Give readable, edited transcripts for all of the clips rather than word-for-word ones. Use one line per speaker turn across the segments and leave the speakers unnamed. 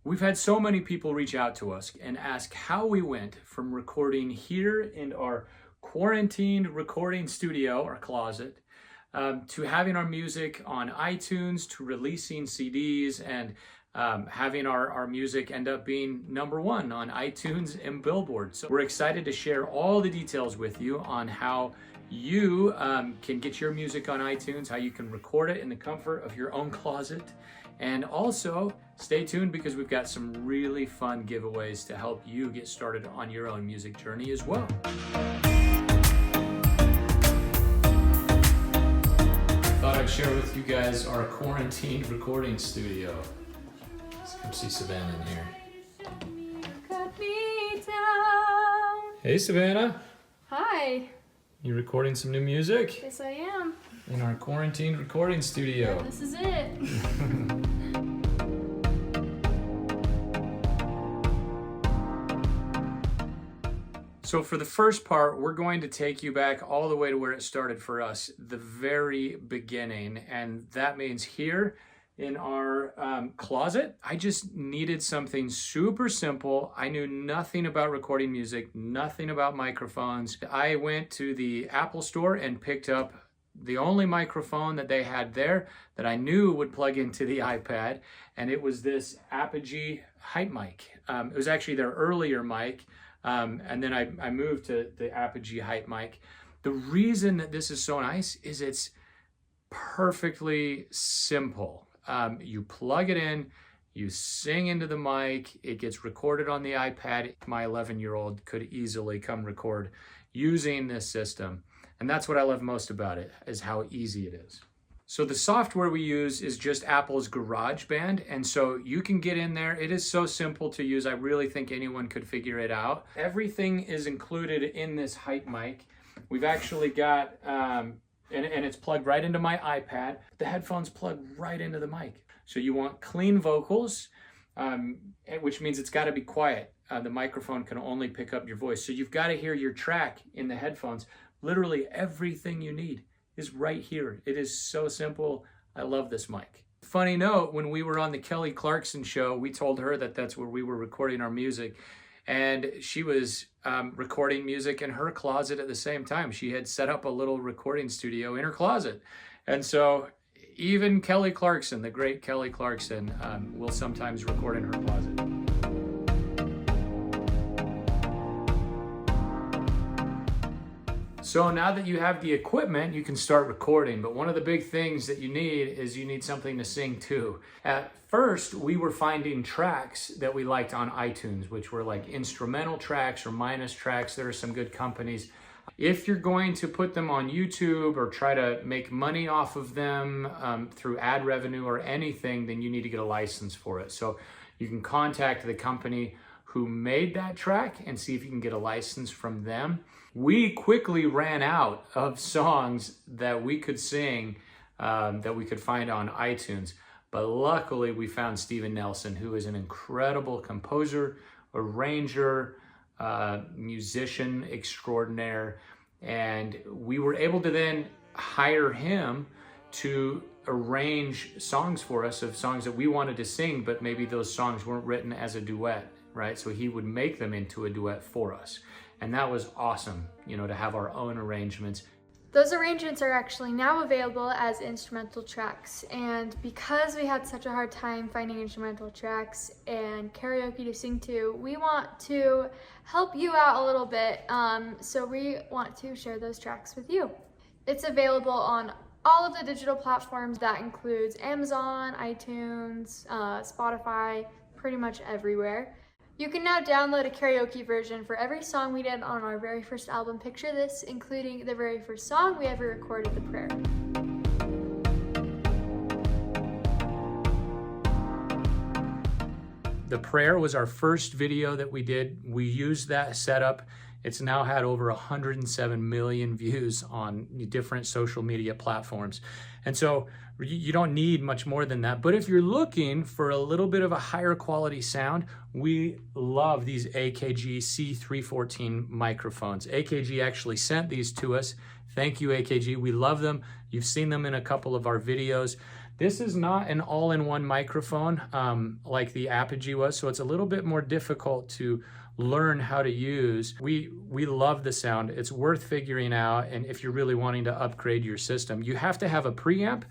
We've had so many people reach out to us and ask how we went from recording here in our quarantined recording studio, our closet, to having our music on iTunes, to releasing CDs, and having our music end up being #1 on iTunes and Billboard. So we're excited to share all the details with you on how you can get your music on iTunes, how you can record it in the comfort of your own closet. And also, stay tuned because we've got some really fun giveaways to help you get started on your own music journey as well. Thought I'd share with you guys our quarantined recording studio. Let's come see Savanna in here.
Cut me down.
Hey, Savanna.
Hi.
You recording some new music?
Yes, I am.
In our quarantined recording studio.
This is it.
So for the first part, we're going to take you back all the way to where it started for us, the very beginning. And that means here in our closet, I just needed something super simple. I knew nothing about recording music, nothing about microphones. I went to the Apple store and picked up the only microphone that they had there that I knew would plug into the iPad, and it was this Apogee hype mic. It was actually their earlier mic, and then I moved to the Apogee hype mic. The reason that this is so nice is it's perfectly simple. You plug it in, you sing into the mic, it gets recorded on the iPad. My 11-year-old could easily come record using this system. And that's what I love most about it, is how easy it is. So the software we use is just Apple's GarageBand, and so you can get in there. It is so simple to use. I really think anyone could figure it out. Everything is included in this hype mic. We've actually got, and it's plugged right into my iPad. The headphones plug right into the mic. So you want clean vocals, which means it's got to be quiet. The microphone can only pick up your voice. So you've got to hear your track in the headphones. Literally everything you need is right here. It is so simple. I love this mic. Funny note, when we were on the Kelly Clarkson show, we told her that that's where we were recording our music. And she was recording music in her closet at the same time. She had set up a little recording studio in her closet. And so even Kelly Clarkson, the great Kelly Clarkson, will sometimes record in her closet. So now that you have the equipment, you can start recording. But one of the big things that you need something to sing to. At first, we were finding tracks that we liked on iTunes, which were like instrumental tracks or minus tracks. There are some good companies. If you're going to put them on YouTube or try to make money off of them through ad revenue or anything, then you need to get a license for it. So you can contact the company who made that track and see if you can get a license from them. We quickly ran out of songs that we could sing, that we could find on iTunes. But luckily we found Steven Nelson, who is an incredible composer, arranger, musician extraordinaire. And we were able to then hire him to arrange songs for us of songs that we wanted to sing, but maybe those songs weren't written as a duet, right? So he would make them into a duet for us. And that was awesome, you know, to have our own arrangements.
Those arrangements are actually now available as instrumental tracks. And because we had such a hard time finding instrumental tracks and karaoke to sing to, we want to help you out a little bit. So we want to share those tracks with you. It's available on all of the digital platforms. That includes Amazon, iTunes, Spotify, pretty much everywhere. You can now download a karaoke version for every song we did on our very first album. Picture this, including the very first song we ever recorded, The Prayer.
The Prayer was our first video that we did. We used that setup. It's now had over 107 million views on different social media platforms. And so you don't need much more than that. But if you're looking for a little bit of a higher quality sound, we love these AKG C314 microphones. AKG actually sent these to us. Thank you, AKG. We love them. You've seen them in a couple of our videos. This is not an all-in-one microphone like the Apogee was, so it's a little bit more difficult to learn how to use. We love the sound. It's worth figuring out, and if you're really wanting to upgrade your system, you have to have a preamp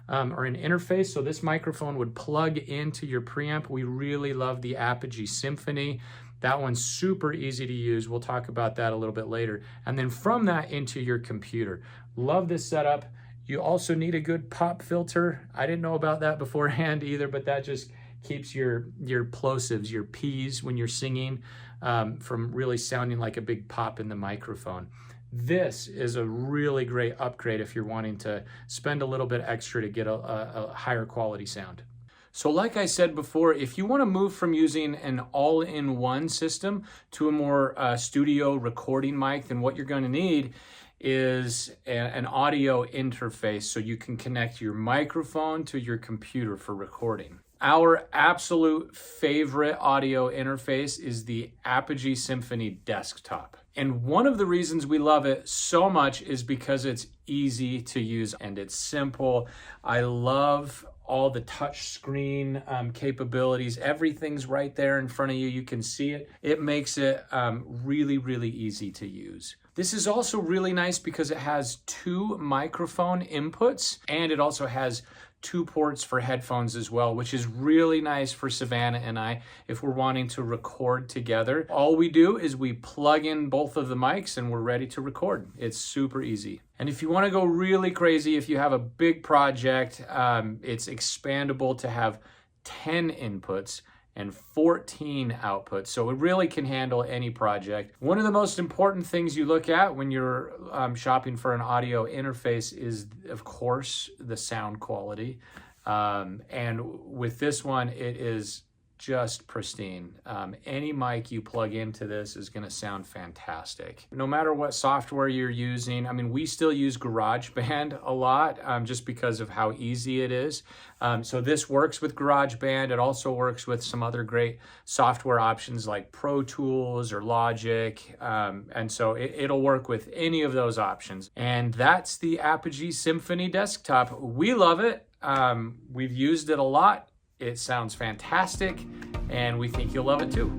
or an interface, so this microphone would plug into your preamp. We really love the Apogee Symphony. That one's super easy to use. We'll talk about that a little bit later. And then from that into your computer. Love this setup. You also need a good pop filter. I didn't know about that beforehand either, but that just keeps your plosives, your P's when you're singing from really sounding like a big pop in the microphone. This is a really great upgrade if you're wanting to spend a little bit extra to get a higher quality sound. So like I said before, if you want to move from using an all-in-one system to a more studio recording mic, then what you're going to need is an audio interface so you can connect your microphone to your computer for recording. Our absolute favorite audio interface is the Apogee Symphony Desktop. And one of the reasons we love it so much is because it's easy to use and it's simple. I love all the touch screen capabilities. Everything's right there in front of you. You can see it. It makes it really, really easy to use. This is also really nice because it has 2 microphone inputs and it also has 2 ports for headphones as well, which is really nice for Savanna and I if we're wanting to record together. All we do is we plug in both of the mics and we're ready to record. It's super easy. And if you want to go really crazy, if you have a big project, it's expandable to have 10 inputs and 14 outputs. So it really can handle any project. One of the most important things you look at when you're shopping for an audio interface is, of course, the sound quality. And with this one, it is just pristine. Any mic you plug into this is going to sound fantastic. No matter what software you're using, I mean, we still use GarageBand a lot just because of how easy it is. So this works with GarageBand. It also works with some other great software options like Pro Tools or Logic. And so it'll work with any of those options. And that's the Apogee Symphony Desktop. We love it. We've used it a lot. It sounds fantastic, and we think you'll love it too.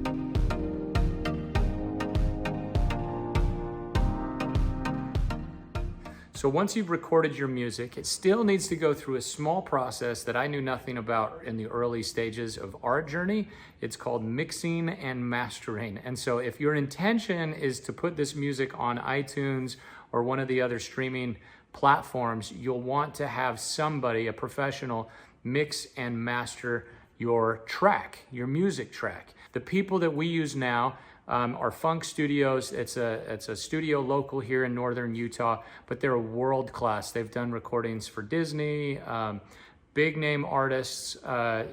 So once you've recorded your music, it still needs to go through a small process that I knew nothing about in the early stages of our journey. It's called mixing and mastering. And so if your intention is to put this music on iTunes or one of the other streaming platforms, you'll want to have somebody, a professional, mix and master your track, your music track. The people that we use now are Funk Studios. It's a studio local here in northern Utah, but they're world class. They've done recordings for Disney. Big name artists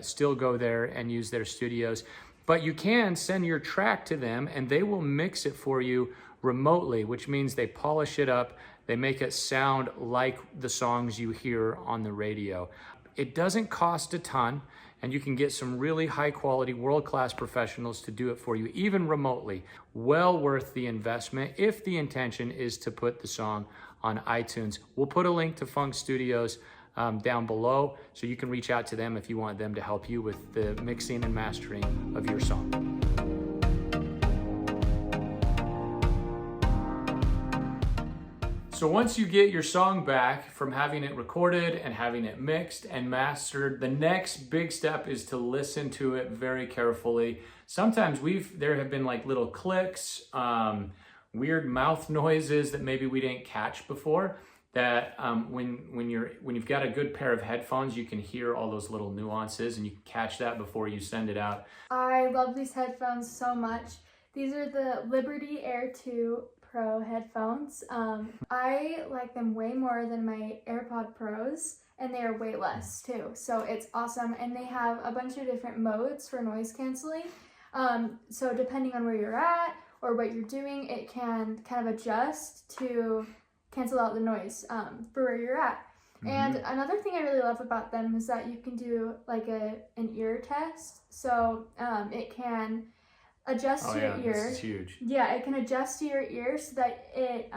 still go there and use their studios. But you can send your track to them and they will mix it for you remotely, which means they polish it up. They make it sound like the songs you hear on the radio. It doesn't cost a ton, and you can get some really high quality, world-class professionals to do it for you, even remotely. Well worth the investment if the intention is to put the song on iTunes. We'll put a link to Funk Studios down below, so you can reach out to them if you want them to help you with the mixing and mastering of your song. So once you get your song back from having it recorded and having it mixed and mastered, the next big step is to listen to it very carefully. Sometimes there have been like little clicks, weird mouth noises that maybe we didn't catch before. That when you've got a good pair of headphones, you can hear all those little nuances and you can catch that before you send it out.
I love these headphones so much. These are the Liberty Air 2 Pro headphones. I like them way more than my AirPod Pros, and they are way less too. So it's awesome, and they have a bunch of different modes for noise canceling. So depending on where you're at or what you're doing, it can kind of adjust to cancel out the noise for where you're at. Mm-hmm. And another thing I really love about them is that you can do like an ear test. So it can adjust to your ear.
This is huge.
Yeah, it can adjust to your ear so that it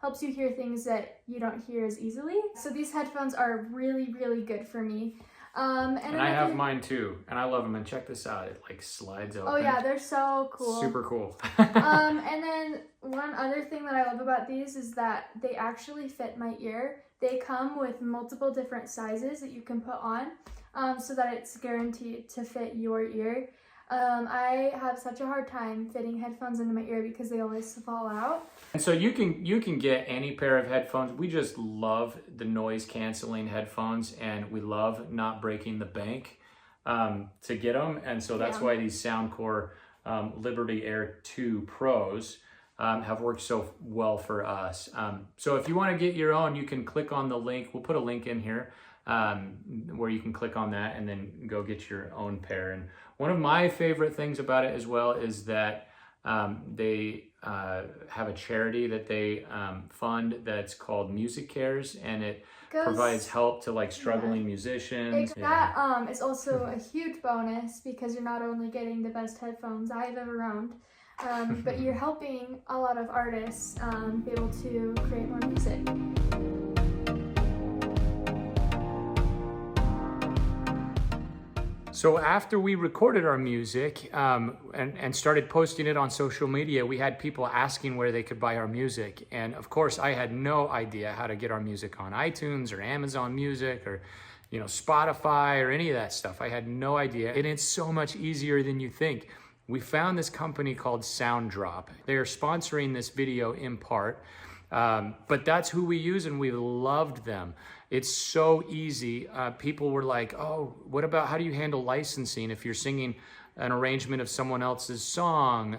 helps you hear things that you don't hear as easily. So these headphones are really, really good for me.
And I have mine too, and I love them. And check this out, it like slides open.
Oh yeah, they're so cool.
Super cool.
And then one other thing that I love about these is that they actually fit my ear. They come with multiple different sizes that you can put on, so that it's guaranteed to fit your ear. I have such a hard time fitting headphones into my ear because they always fall out.
And so you can get any pair of headphones. We just love the noise canceling headphones, and we love not breaking the bank to get them. And so that's why these Soundcore Liberty Air 2 Pros have worked so well for us. So if you want to get your own, you can click on the link. We'll put a link in here where you can click on that and then go get your own pair. And one of my favorite things about it as well is that they have a charity that they fund that's called Music Cares, and it provides help to like struggling musicians.
That is also a huge bonus because you're not only getting the best headphones I've ever owned, but you're helping a lot of artists be able to create more music.
So after we recorded our music and started posting it on social media, we had people asking where they could buy our music. And of course, I had no idea how to get our music on iTunes or Amazon Music or Spotify or any of that stuff. I had no idea. And it's so much easier than you think. We found this company called SoundDrop. They are sponsoring this video in part, but that's who we use, and we loved them. It's so easy. People were like, oh, what about, how do you handle licensing if you're singing an arrangement of someone else's song?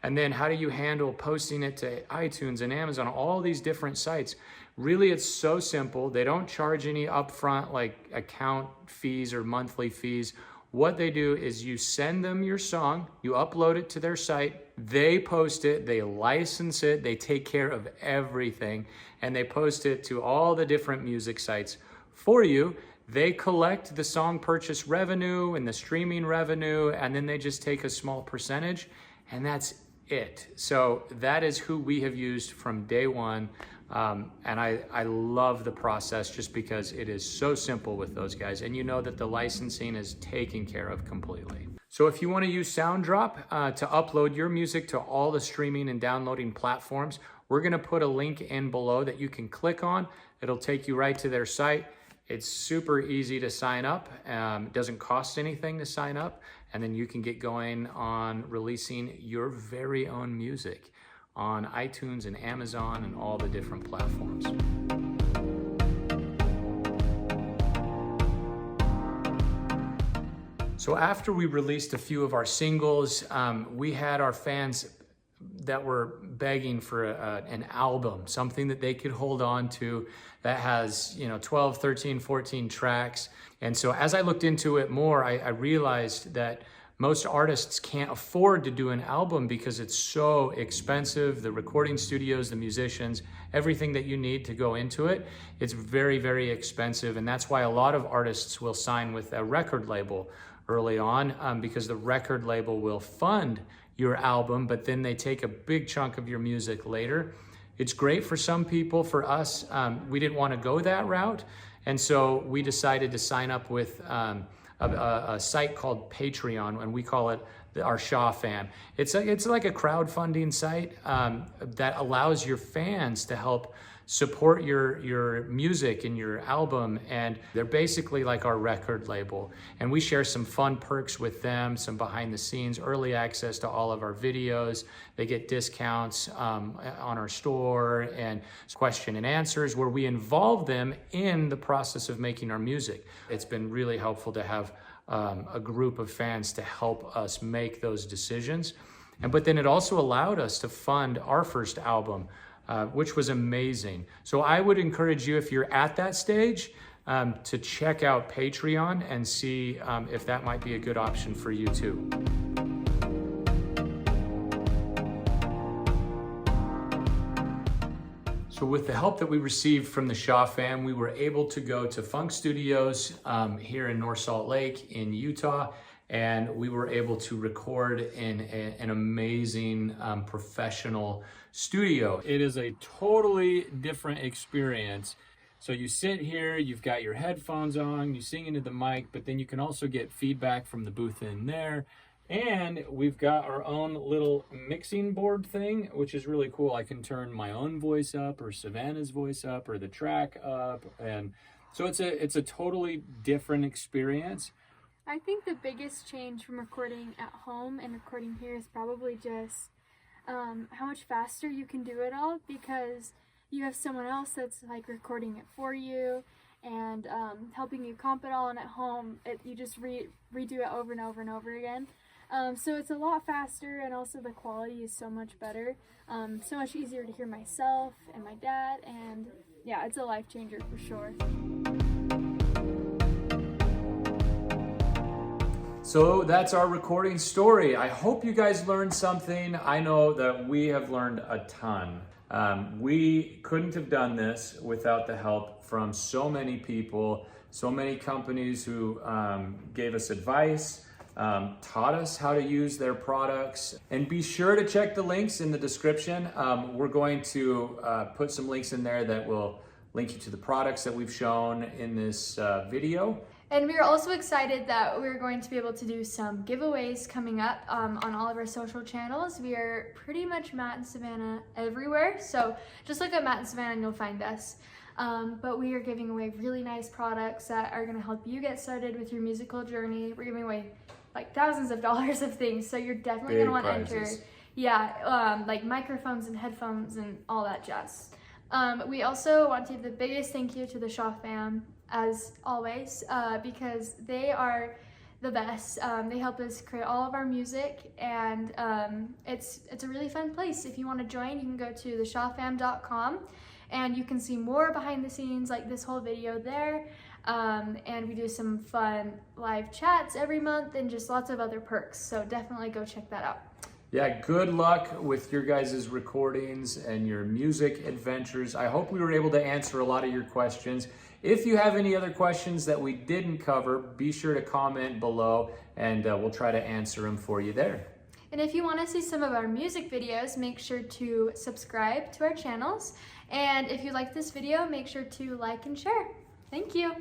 And then how do you handle posting it to iTunes and Amazon, all these different sites? Really, it's so simple. They don't charge any upfront like account fees or monthly fees. What they do is you send them your song, you upload it to their site, they post it, they license it, they take care of everything, and they post it to all the different music sites for you. They collect the song purchase revenue and the streaming revenue, and then they just take a small percentage, and that's it. So that is who we have used from day one. And I love the process just because it is so simple with those guys, and you know that the licensing is taken care of completely. So if you want to use SoundDrop to upload your music to all the streaming and downloading platforms, we're going to put a link in below that you can click on. It'll take you right to their site. It's super easy to sign up. It doesn't cost anything to sign up, and then you can get going on releasing your very own music on iTunes and Amazon and all the different platforms. So after we released a few of our singles, we had our fans that were begging for an album, something that they could hold on to that has 12, 13, 14 tracks. And so as I looked into it more, I realized that most artists can't afford to do an album because it's so expensive. The recording studios, the musicians, everything that you need to go into it, it's very, very expensive. And that's why a lot of artists will sign with a record label early on, because the record label will fund your album, but then they take a big chunk of your music later. It's great for some people. For us, we didn't want to go that route. And so we decided to sign up with a site called Patreon, and we call it our Shaw Fan. It's like a crowdfunding site that allows your fans to help support your music and your album, and they're basically like our record label. And we share some fun perks with them, some behind the scenes, early access to all of our videos. They get discounts on our store, and question and answers where we involve them in the process of making our music. It's been really helpful to have a group of fans to help us make those decisions. But then it also allowed us to fund our first album, which was amazing. So I would encourage you, if you're at that stage, to check out Patreon and see if that might be a good option for you too. So with the help that we received from the Shaw Fam, we were able to go to Funk Studios here in North Salt Lake in Utah and we were able to record in an amazing professional studio. It is a totally different experience. So you sit here, you've got your headphones on, you sing into the mic, but then you can also get feedback from the booth in there. And we've got our own little mixing board thing, which is really cool. I can turn my own voice up or Savanna's voice up or the track up. And so it's a totally different experience.
I think the biggest change from recording at home and recording here is probably just how much faster you can do it all, because you have someone else that's like recording it for you and helping you comp it all, and at home you just redo it over and over and over again. So it's a lot faster, and also the quality is so much better, so much easier to hear myself and my dad, and yeah, it's a life changer for sure.
So that's our recording story. I hope you guys learned something. I know that we have learned a ton. We couldn't have done this without the help from so many people, so many companies who gave us advice, taught us how to use their products. And be sure to check the links in the description. We're going to put some links in there that will link you to the products that we've shown in this video.
And we are also excited that we're going to be able to do some giveaways coming up on all of our social channels. We are pretty much Matt and Savanna everywhere, so just look at Matt and Savanna and you'll find us. But we are giving away really nice products that are going to help you get started with your musical journey. We're giving away like thousands of dollars of things, so you're definitely going to want to enter. Yeah, like microphones and headphones and all that jazz. We also want to give the biggest thank you to the Shaw fam, as always, because they are the best. They help us create all of our music, and it's a really fun place. If you want to join, you can go to theshawfam.com, and you can see more behind the scenes, like this whole video there, and we do some fun live chats every month and just lots of other perks, so definitely go check that out.
Yeah, good luck with your guys' recordings and your music adventures. I hope we were able to answer a lot of your questions. If you have any other questions that we didn't cover, be sure to comment below, and we'll try to answer them for you there.
And if you want to see some of our music videos, make sure to subscribe to our channels. And if you like this video, make sure to like and share. Thank you.